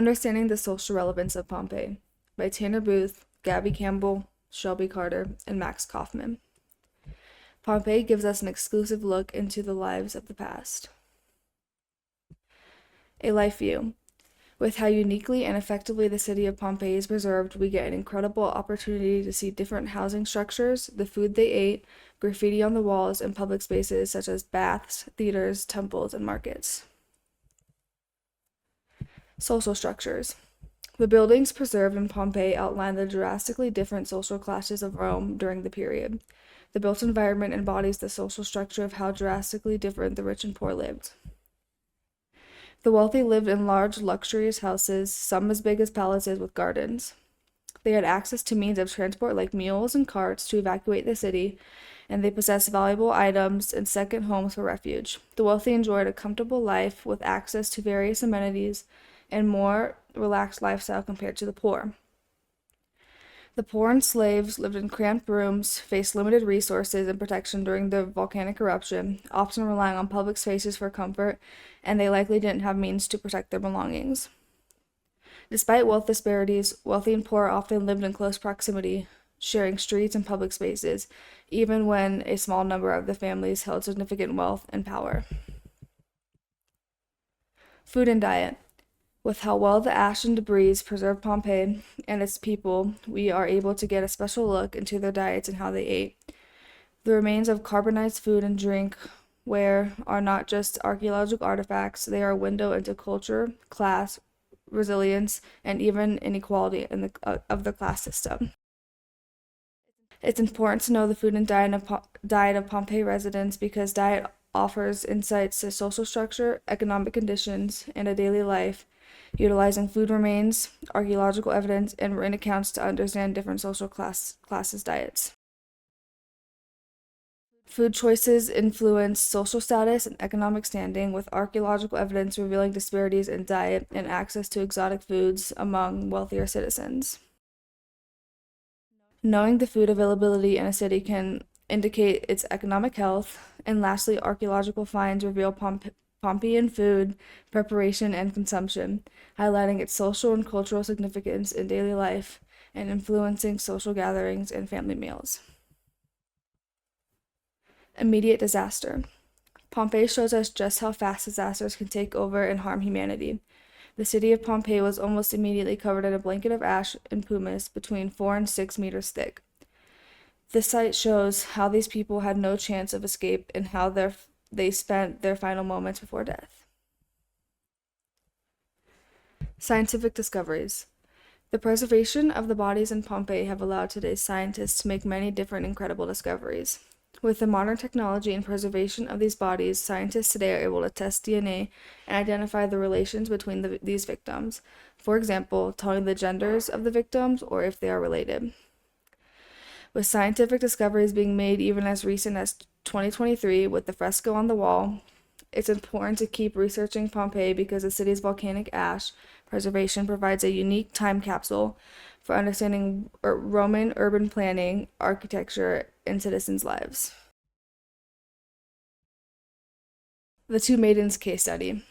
Understanding the Social Relevance of Pompeii by Tanner Booth, Gabby Campbell, Shelby Carter, and Max Kauffman. Pompeii gives us an exclusive look into the lives of the past. A life view. With how uniquely and effectively the city of Pompeii is preserved, we get an incredible opportunity to see different housing structures, the food they ate, graffiti on the walls, and public spaces such as baths, theaters, temples, and markets. Social structures. The buildings preserved in Pompeii outline the drastically different social classes of Rome during the period. The built environment embodies the social structure of how drastically different the rich and poor lived. The wealthy lived in large, luxurious houses, some as big as palaces with gardens. They had access to means of transport like mules and carts to evacuate the city, and they possessed valuable items and second homes for refuge. The wealthy enjoyed a comfortable life with access to various amenities and more relaxed lifestyle compared to the poor. The poor and slaves lived in cramped rooms, faced limited resources and protection during the volcanic eruption, often relying on public spaces for comfort, and they likely didn't have means to protect their belongings. Despite wealth disparities, wealthy and poor often lived in close proximity, sharing streets and public spaces, even when a small number of the families held significant wealth and power. Food and diet. With how well the ash and debris preserved Pompeii and its people, we are able to get a special look into their diets and how they ate. The remains of carbonized food and drink ware are not just archaeological artifacts, they are a window into culture, class, resilience, and even inequality of the class system. It's important to know the food and diet of Pompeii residents because diet offers insights to social structure, economic conditions, and a daily life, utilizing food remains, archaeological evidence, and written accounts to understand different social classes' diets. Food choices influence social status and economic standing, with archaeological evidence revealing disparities in diet and access to exotic foods among wealthier citizens. Knowing the food availability in a city can indicate its economic health, and lastly, archaeological finds reveal Pompeian food preparation and consumption, highlighting its social and cultural significance in daily life and influencing social gatherings and family meals. Immediate disaster. Pompeii shows us just how fast disasters can take over and harm humanity. The city of Pompeii was almost immediately covered in a blanket of ash and pumice between 4 and 6 meters thick. This site shows how these people had no chance of escape and how they spent their final moments before death. Scientific discoveries. The preservation of the bodies in Pompeii have allowed today's scientists to make many different incredible discoveries. With the modern technology and preservation of these bodies, scientists today are able to test DNA and identify the relations between these victims. For example, telling the genders of the victims or if they are related. With scientific discoveries being made even as recent as 2023 with the fresco on the wall, it's important to keep researching Pompeii because the city's volcanic ash preservation provides a unique time capsule for understanding Roman urban planning, architecture, and citizens' lives. The Two Maidens case study.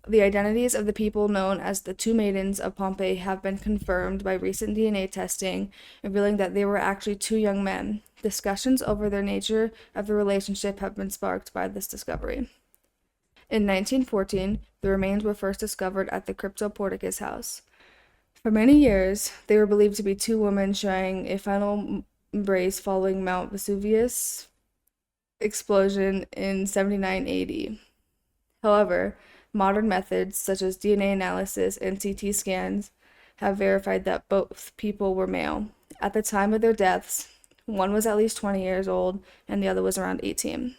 The identities of the people known as the Two Maidens of Pompeii have been confirmed by recent DNA testing, revealing that they were actually two young men. Discussions over the nature of the relationship have been sparked by this discovery. In 1914, the remains were first discovered at the Cryptoporticus house. For many years, they were believed to be two women sharing a final embrace following Mount Vesuvius explosion in 79 AD. However, modern methods such as DNA analysis and CT scans have verified that both people were male. At the time of their deaths, one was at least 20 years old and the other was around 18.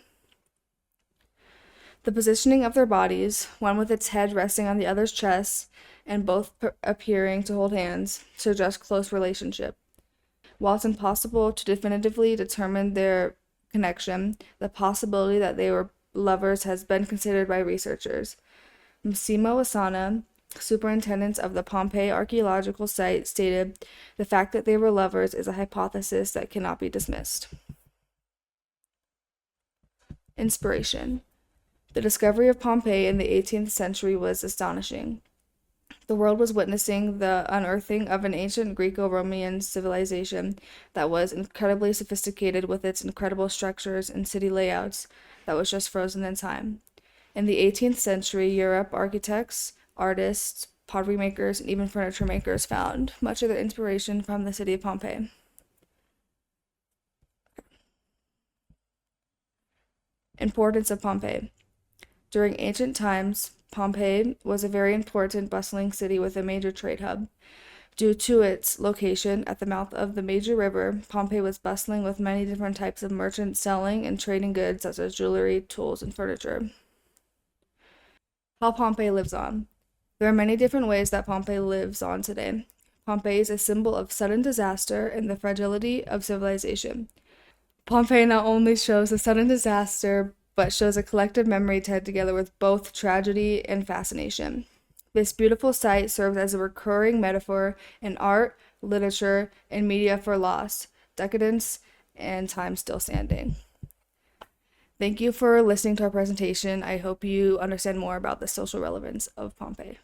The positioning of their bodies, one with its head resting on the other's chest and both appearing to hold hands, suggest close relationship. While it's impossible to definitively determine their connection, the possibility that they were lovers has been considered by researchers. Massimo Asana, superintendent of the Pompeii archaeological site, stated, "The fact that they were lovers is a hypothesis that cannot be dismissed." Inspiration. The discovery of Pompeii in the 18th century was astonishing. The world was witnessing the unearthing of an ancient Greco-Roman civilization that was incredibly sophisticated with its incredible structures and city layouts that was just frozen in time. In the 18th century, Europe, architects, artists, pottery makers, and even furniture makers found much of their inspiration from the city of Pompeii. Importance of Pompeii. During ancient times, Pompeii was a very important, bustling city with a major trade hub. Due to its location at the mouth of the major river, Pompeii was bustling with many different types of merchants selling and trading goods such as jewelry, tools, and furniture. How Pompeii lives on. There are many different ways that Pompeii lives on today. Pompeii is a symbol of sudden disaster and the fragility of civilization. Pompeii not only shows a sudden disaster, but shows a collective memory tied together with both tragedy and fascination. This beautiful site serves as a recurring metaphor in art, literature, and media for loss, decadence, and time still standing. Thank you for listening to our presentation. I hope you understand more about the social relevance of Pompeii.